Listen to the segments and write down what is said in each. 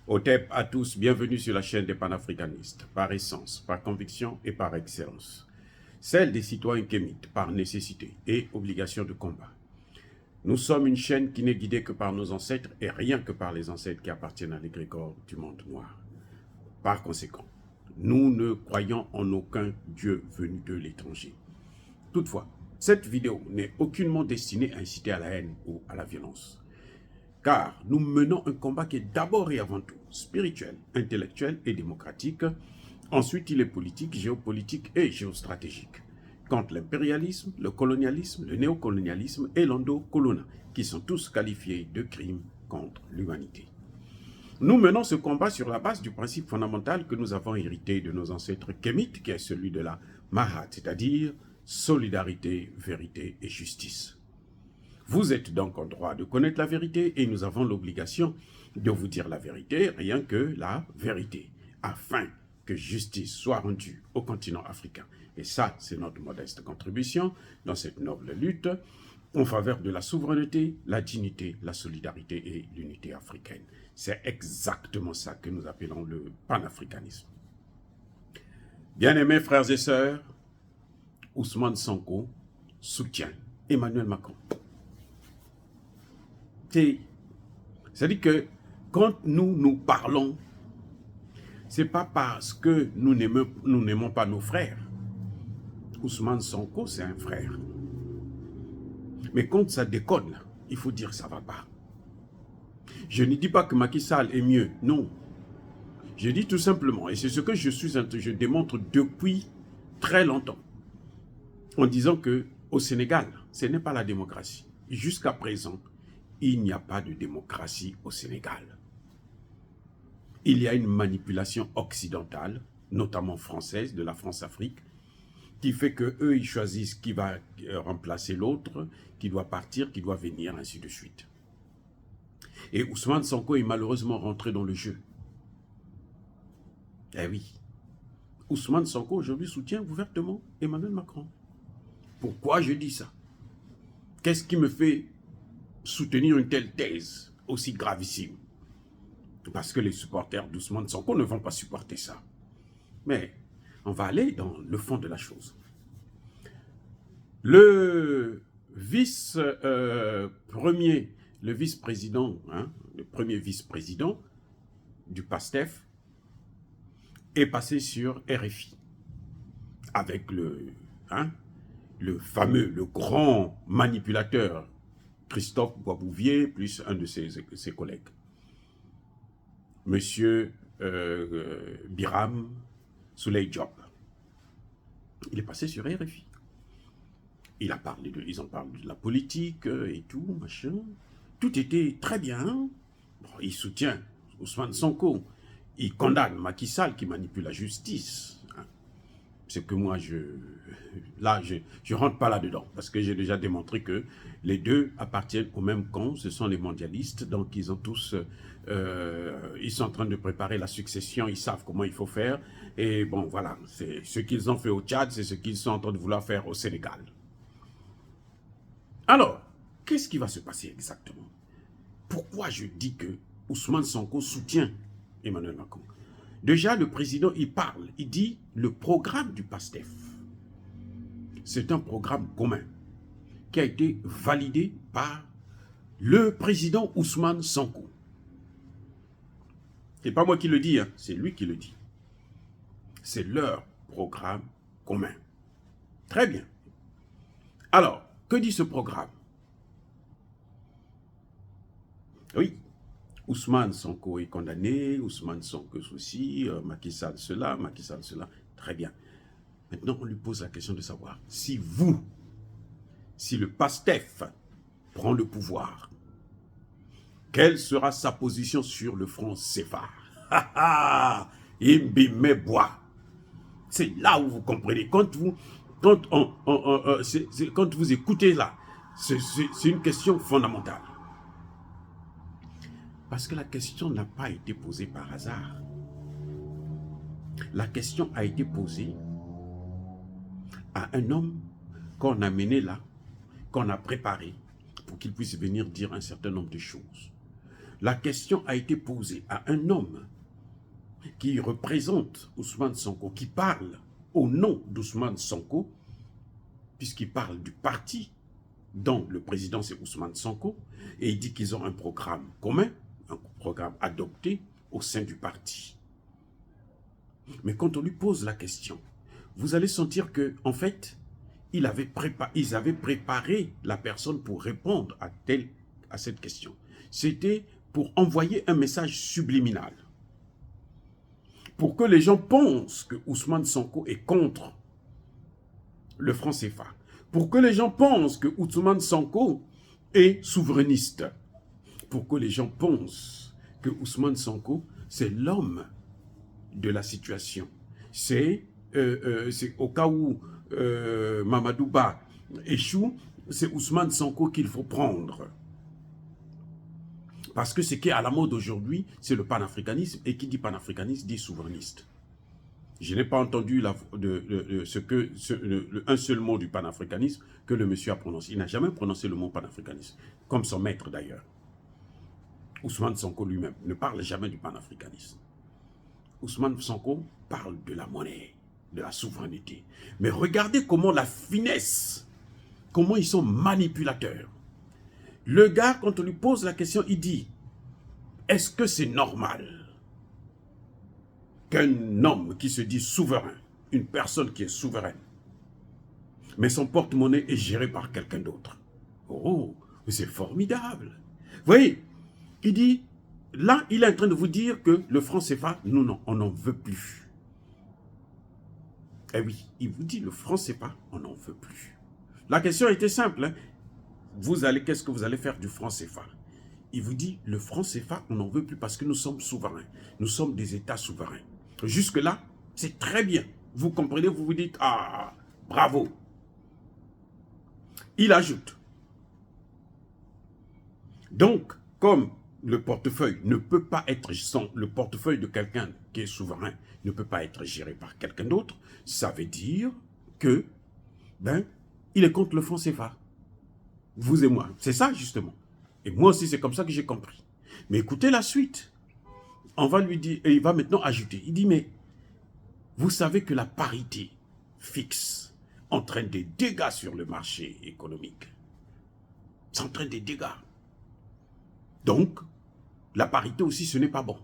Otep à tous, bienvenue sur la chaîne des panafricanistes, par essence, par conviction et par excellence. Celle des citoyens kémites, par nécessité et obligation de combat. Nous sommes une chaîne qui n'est guidée que par nos ancêtres et rien que par les ancêtres qui appartiennent à l'égrégore du monde noir. Par conséquent, nous ne croyons en aucun Dieu venu de l'étranger. Toutefois, cette vidéo n'est aucunement destinée à inciter à la haine ou à la violence. Car nous menons un combat qui est d'abord et avant tout spirituel, intellectuel et démocratique. Ensuite, il est politique, géopolitique et géostratégique. Contre l'impérialisme, le colonialisme, le néocolonialisme et l'endocolona, qui sont tous qualifiés de crimes contre l'humanité. Nous menons ce combat sur la base du principe fondamental que nous avons hérité de nos ancêtres kémites, qui est celui de la Mahat, c'est-à-dire solidarité, vérité et justice. Vous êtes donc en droit de connaître la vérité et nous avons l'obligation de vous dire la vérité, rien que la vérité, afin que justice soit rendue au continent africain. Et ça, c'est notre modeste contribution dans cette noble lutte en faveur de la souveraineté, la dignité, la solidarité et l'unité africaine. C'est exactement ça que nous appelons le panafricanisme. Bien-aimés frères et sœurs, Ousmane Sonko soutient Emmanuel Macron. C'est-à-dire que quand nous parlons, ce n'est pas parce que nous n'aimons pas nos frères. Ousmane Sonko, c'est un frère. Mais quand ça déconne, là, il faut dire que ça ne va pas. Je ne dis pas que Macky Sall est mieux, non. Je dis tout simplement, et c'est ce que je démontre depuis très longtemps, en disant qu'au Sénégal, ce n'est pas la démocratie. Jusqu'à présent, il n'y a pas de démocratie au Sénégal. Il y a une manipulation occidentale, notamment française, de la France-Afrique, qui fait qu'eux, ils choisissent qui va remplacer l'autre, qui doit partir, qui doit venir, ainsi de suite. Et Ousmane Sonko est malheureusement rentré dans le jeu. Eh oui. Ousmane Sonko aujourd'hui soutient ouvertement Emmanuel Macron. Pourquoi je dis ça? Qu'est-ce qui me fait soutenir une telle thèse aussi gravissime? Parce que les supporters d'Ousmane Sonko ne vont pas supporter ça. Mais on va aller dans le fond de la chose. Le vice-président, le premier vice-président du PASTEF est passé sur RFI avec le fameux, le grand manipulateur Christophe Boisbouvier, plus un de ses collègues. Monsieur Biram Souley Diop. Il est passé sur RFI. Ils ont parlé de la politique et tout, machin. Tout était très bien. Bon, il soutient Ousmane Sonko. Il condamne Macky Sall qui manipule la justice. C'est que moi, je rentre pas là-dedans, parce que j'ai déjà démontré que les deux appartiennent au même camp, ce sont les mondialistes, donc ils ont tous, ils sont en train de préparer la succession, ils savent comment il faut faire, et bon, voilà, c'est ce qu'ils ont fait au Tchad, c'est ce qu'ils sont en train de vouloir faire au Sénégal. Alors, qu'est-ce qui va se passer exactement? Pourquoi je dis que Ousmane Sonko soutient Emmanuel Macron? Déjà, le président, il parle, il dit le programme du PASTEF. C'est un programme commun qui a été validé par le président Ousmane Sonko. Ce n'est pas moi qui le dis, c'est lui qui le dit. C'est leur programme commun. Très bien. Alors, que dit ce programme? Oui. Ousmane Sonko est condamné, Ousmane Sonko ceci, Macky Sall cela, Macky Sall cela. Très bien. Maintenant, on lui pose la question de savoir si le PASTEF prend le pouvoir, quelle sera sa position sur le franc CFA? Imbimebois. C'est là où vous comprenez. Quand vous écoutez là, c'est une question fondamentale. Parce que la question n'a pas été posée par hasard. La question a été posée à un homme qu'on a mené là, qu'on a préparé pour qu'il puisse venir dire un certain nombre de choses. la question a été posée à un homme qui représente Ousmane Sonko, qui parle au nom d'Ousmane Sonko, puisqu'il parle du parti dont le président c'est Ousmane Sonko, et il dit qu'ils ont un programme commun, un programme adopté au sein du parti. Mais quand on lui pose la question, vous allez sentir que, en fait, ils avaient préparé la personne pour répondre à cette question. C'était pour envoyer un message subliminal. Pour que les gens pensent que Ousmane Sonko est contre le franc CFA. Pour que les gens pensent que Ousmane Sonko est souverainiste. Pour que les gens pensent que Ousmane Sonko, c'est l'homme de la situation. C'est au cas où Mamadou Ba échoue, c'est Ousmane Sonko qu'il faut prendre. Parce que ce qui est à la mode aujourd'hui, c'est le panafricanisme, et qui dit panafricanisme dit souverainiste. Je n'ai pas entendu un seul mot du panafricanisme que le monsieur a prononcé. Il n'a jamais prononcé le mot panafricanisme, comme son maître d'ailleurs. Ousmane Sonko lui-même ne parle jamais du panafricanisme. Ousmane Sonko parle de la monnaie, de la souveraineté. Mais regardez comment la finesse, comment ils sont manipulateurs. Le gars, quand on lui pose la question, il dit, est-ce que c'est normal qu'un homme qui se dit souverain, une personne qui est souveraine, mais son porte-monnaie est géré par quelqu'un d'autre? Oh, c'est formidable. Vous voyez, il dit, là, il est en train de vous dire que le franc CFA, non, on n'en veut plus. Eh oui, il vous dit, le franc CFA, on n'en veut plus. La question était simple, hein. Qu'est-ce que vous allez faire du franc CFA? Il vous dit, le franc CFA, on n'en veut plus parce que nous sommes souverains. Nous sommes des États souverains. Jusque-là, c'est très bien. Vous comprenez, vous vous dites, ah, bravo. Il ajoute. Donc, comme le portefeuille ne peut pas être, le portefeuille de quelqu'un qui est souverain ne peut pas être géré par quelqu'un d'autre, ça veut dire que, il est contre le franc CFA. Vous et moi, c'est ça justement. Et moi aussi, c'est comme ça que j'ai compris. Mais écoutez la suite. On va lui dire, et il va maintenant ajouter. Il dit, mais vous savez que la parité fixe entraîne des dégâts sur le marché économique. Ça entraîne des dégâts. Donc, la parité aussi, ce n'est pas bon.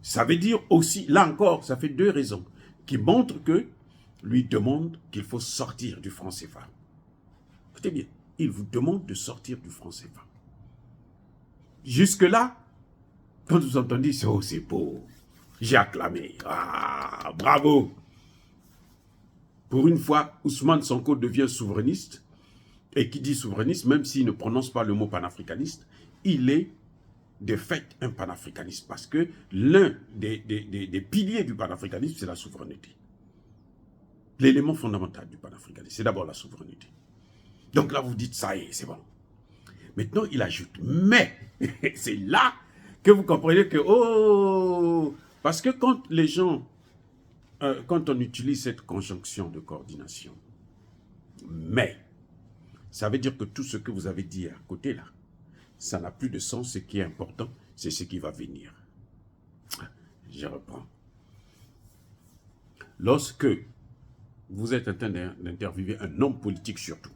Ça veut dire aussi, là encore, ça fait deux raisons qui montrent que lui demande qu'il faut sortir du franc CFA. Écoutez bien, il vous demande de sortir du franc CFA. Jusque-là, quand vous entendez, oh, c'est beau, j'ai acclamé, ah, bravo. Pour une fois, Ousmane Sonko devient souverainiste, et qui dit souverainiste, même s'il ne prononce pas le mot panafricaniste, il est de fait un panafricaniste, parce que l'un des piliers du panafricanisme, c'est la souveraineté. L'élément fondamental du panafricanisme, c'est d'abord la souveraineté. Donc là, vous dites, ça y est, c'est bon. Maintenant, il ajoute, mais, c'est là que vous comprenez que, oh, parce que quand les gens, quand on utilise cette conjonction de coordination, mais, ça veut dire que tout ce que vous avez dit à côté là, ça n'a plus de sens. Ce qui est important, c'est ce qui va venir. Je reprends. Lorsque vous êtes en train d'interviewer un homme politique surtout,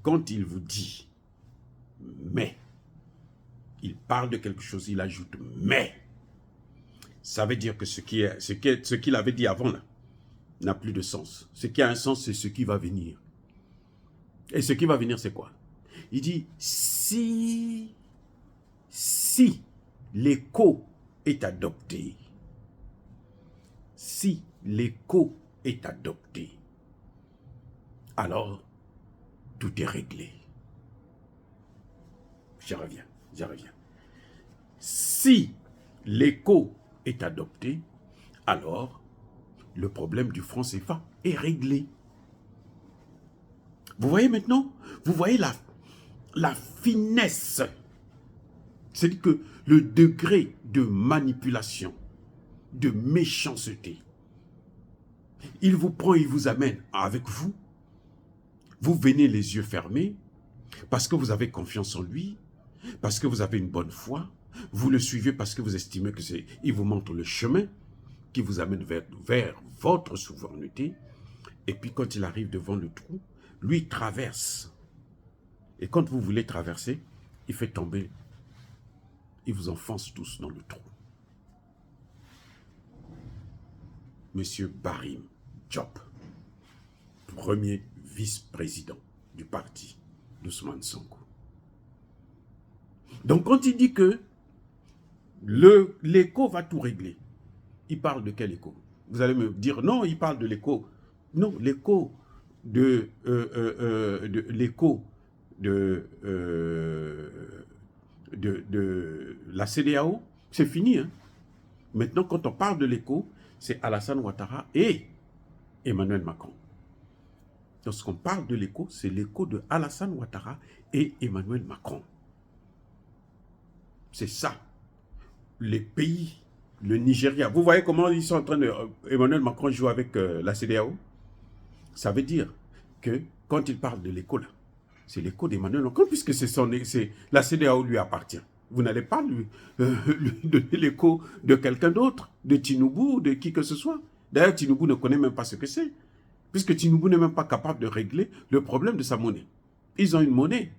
quand il vous dit « mais », il parle de quelque chose, il ajoute « mais », ça veut dire que ce qu'il avait dit avant là n'a plus de sens. Ce qui a un sens, c'est ce qui va venir. Et ce qui va venir, c'est quoi? Il dit « si l'écho est adopté, si l'écho est adopté, alors tout est réglé. » Je reviens. Si l'écho est adopté, alors le problème du franc CFA est réglé. Vous voyez maintenant? Vous voyez la finesse. C'est-à-dire que le degré de manipulation, de méchanceté, il vous prend, il vous amène avec vous. Vous venez les yeux fermés. Parce que vous avez confiance en lui, parce que vous avez une bonne foi, vous le suivez parce que vous estimez qu'il vous montre le chemin qui vous amène vers votre souveraineté. Et puis quand il arrive devant le trou, lui traverse. Et quand vous voulez traverser, il fait tomber, il vous enfonce tous dans le trou. Monsieur Barham Diop, premier vice-président du parti d'Ousmane Sonko. Donc quand il dit que l'écho va tout régler, il parle de quel écho? Vous allez me dire, non, il parle de l'écho. Non, l'écho de la CEDEAO, c'est fini. Hein? Maintenant, quand on parle de l'écho, c'est Alassane Ouattara et Emmanuel Macron. Lorsqu'on parle de l'écho, c'est l'écho de Alassane Ouattara et Emmanuel Macron. C'est ça. Les pays, le Nigeria, vous voyez comment ils sont en train de... Emmanuel Macron joue avec la CEDEAO. Ça veut dire que quand il parle de l'écho là, c'est l'écho d'Emmanuel Macron, puisque la CEDEAO lui appartient. Vous n'allez pas lui donner l'écho de quelqu'un d'autre, de Tinubu, de qui que ce soit. D'ailleurs, Tinubu ne connaît même pas ce que c'est, puisque Tinubu n'est même pas capable de régler le problème de sa monnaie. Ils ont une monnaie.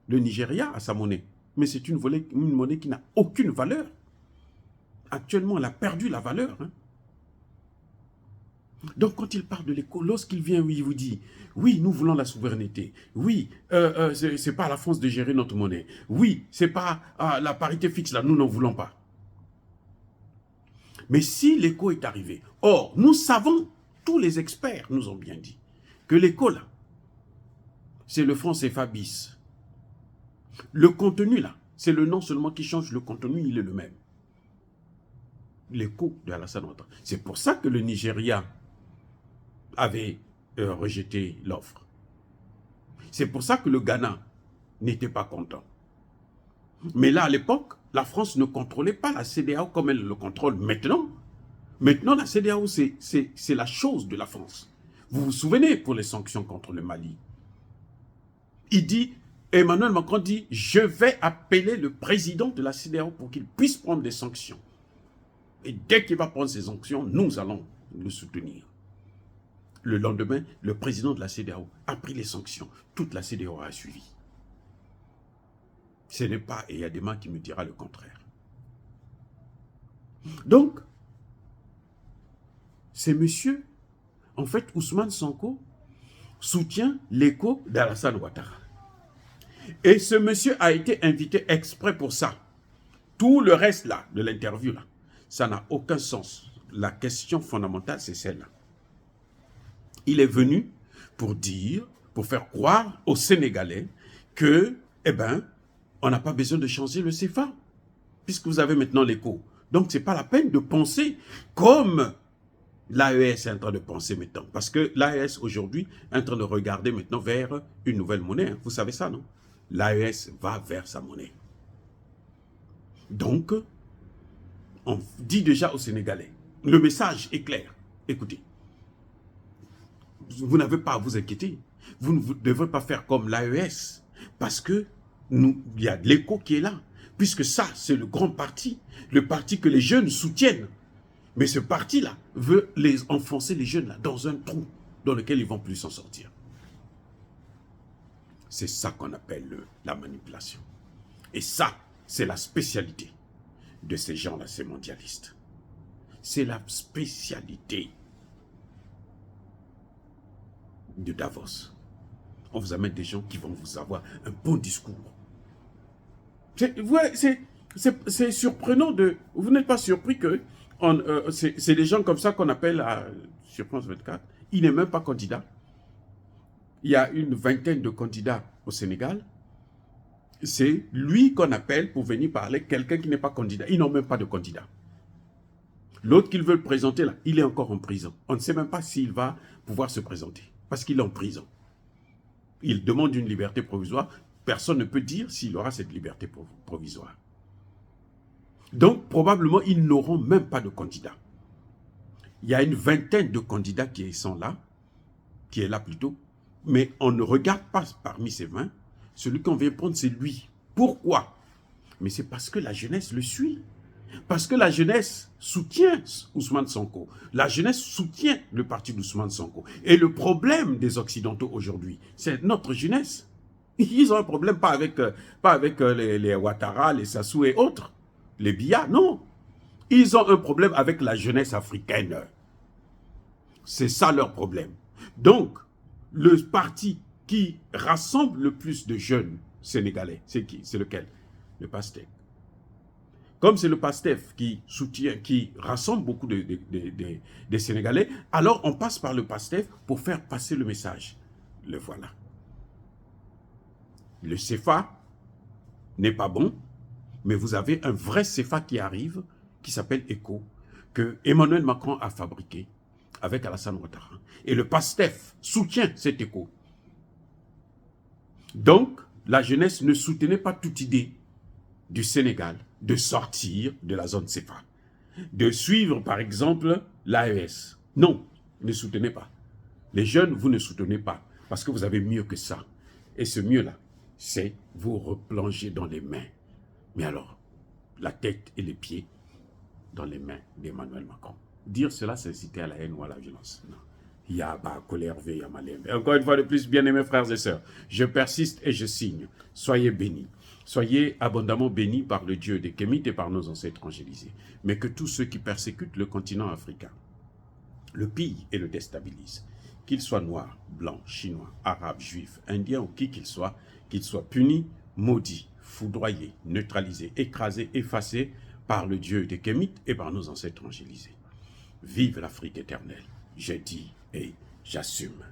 Le Nigeria a sa monnaie. Mais c'est une monnaie qui n'a aucune valeur. Actuellement, elle a perdu la valeur. Hein. Donc, quand il parle de l'écho, lorsqu'il vient, oui, il vous dit, oui, nous voulons la souveraineté. Oui, c'est pas à la France de gérer notre monnaie. Oui, c'est pas la parité fixe, là, nous n'en voulons pas. Mais si l'écho est arrivé, or, nous savons, tous les experts nous ont bien dit, que l'écho, là, c'est le franc CFA bis. Le contenu, là, c'est le nom seulement qui change, le contenu, il est le même. L'écho de Alassane Ouattara. C'est pour ça que le Nigeria avait rejeté l'offre. C'est pour ça que le Ghana n'était pas content. Mais là, à l'époque, la France ne contrôlait pas la CEDEAO comme elle le contrôle maintenant. Maintenant, la CEDEAO, c'est la chose de la France. Vous vous souvenez pour les sanctions contre le Mali. Emmanuel Macron dit, je vais appeler le président de la CEDEAO pour qu'il puisse prendre des sanctions. Et dès qu'il va prendre ces sanctions, nous allons le soutenir. Le lendemain, le président de la CEDEAO a pris les sanctions. Toute la CEDEAO a suivi. Ce n'est pas, et il y a des mains qui me dira le contraire. Donc, c'est monsieur, en fait, Ousmane Sonko soutient l'écho d'Alassane Ouattara. Et ce monsieur a été invité exprès pour ça. Tout le reste là, de l'interview là, ça n'a aucun sens. La question fondamentale, c'est celle-là. Il est venu pour dire, pour faire croire aux Sénégalais que, eh ben, on n'a pas besoin de changer le CFA, puisque vous avez maintenant l'écho. Donc, ce n'est pas la peine de penser comme l'AES est en train de penser maintenant. Parce que l'AES, aujourd'hui, est en train de regarder maintenant vers une nouvelle monnaie. Vous savez ça, non? L'AES va vers sa monnaie. Donc, on dit déjà aux Sénégalais, le message est clair. Écoutez, vous n'avez pas à vous inquiéter. Vous ne devrez pas faire comme l'AES. Parce que il y a l'écho qui est là. Puisque ça, c'est le grand parti. Le parti que les jeunes soutiennent. Mais ce parti-là veut enfoncer les jeunes là, dans un trou dans lequel ils ne vont plus s'en sortir. C'est ça qu'on appelle la manipulation. Et ça, c'est la spécialité de ces gens-là, ces mondialistes. C'est la spécialité de Davos. On vous amène des gens qui vont vous avoir un bon discours. C'est surprenant de... Vous n'êtes pas surpris que c'est des gens comme ça qu'on appelle sur France 24. Il n'est même pas candidat. Il y a une vingtaine de candidats au Sénégal. C'est lui qu'on appelle pour venir parler, quelqu'un qui n'est pas candidat. Ils n'ont même pas de candidat. L'autre qu'ils veulent présenter là, il est encore en prison. On ne sait même pas s'il va pouvoir se présenter. Parce qu'il est en prison. Il demande une liberté provisoire. Personne ne peut dire s'il aura cette liberté provisoire. Donc, probablement, ils n'auront même pas de candidat. Il y a une vingtaine de candidats qui sont là, qui est là plutôt, mais on ne regarde pas parmi ces 20 Celui qu'on vient prendre, c'est lui. Pourquoi? Mais c'est parce que la jeunesse le suit. Parce que la jeunesse soutient Ousmane Sonko. La jeunesse soutient le parti d'Ousmane Sonko. Et le problème des Occidentaux aujourd'hui, c'est notre jeunesse. Ils ont un problème pas avec les Ouattara, les Sassou et autres, les Biya, non. Ils ont un problème avec la jeunesse africaine. C'est ça leur problème. Donc, le parti qui rassemble le plus de jeunes sénégalais, c'est qui? C'est lequel? Le PASTEF. Comme c'est le PASTEF qui soutient, qui rassemble beaucoup des Sénégalais, alors on passe par le PASTEF pour faire passer le message. Le voilà. Le CFA n'est pas bon, mais vous avez un vrai CFA qui arrive, qui s'appelle ECO, que Emmanuel Macron a fabriqué avec Alassane Ouattara. Et le PASTEF soutient cet ECO. Donc, la jeunesse ne soutenait pas toute idée du Sénégal de sortir de la zone CFA, de suivre par exemple l'AES. Non, ne soutenez pas. Les jeunes, vous ne soutenez pas, parce que vous avez mieux que ça. Et ce mieux-là, c'est vous replonger dans les mains. Mais alors, la tête et les pieds dans les mains d'Emmanuel Macron. Dire cela, c'est inciter à la haine ou à la violence. Non. Il y a colère, il y a malheur. Et encore une fois de plus, bien-aimés frères et sœurs, je persiste et je signe. Soyez bénis. Soyez abondamment bénis par le Dieu des Kémites et par nos ancêtres angélisés. Mais que tous ceux qui persécutent le continent africain, le pillent et le déstabilisent, qu'ils soient noirs, blancs, chinois, arabes, juifs, indiens ou qui qu'ils soient punis, maudits, foudroyés, neutralisés, écrasés, effacés par le Dieu des Kémites et par nos ancêtres angélisés. Vive l'Afrique éternelle, j'ai dit et j'assume.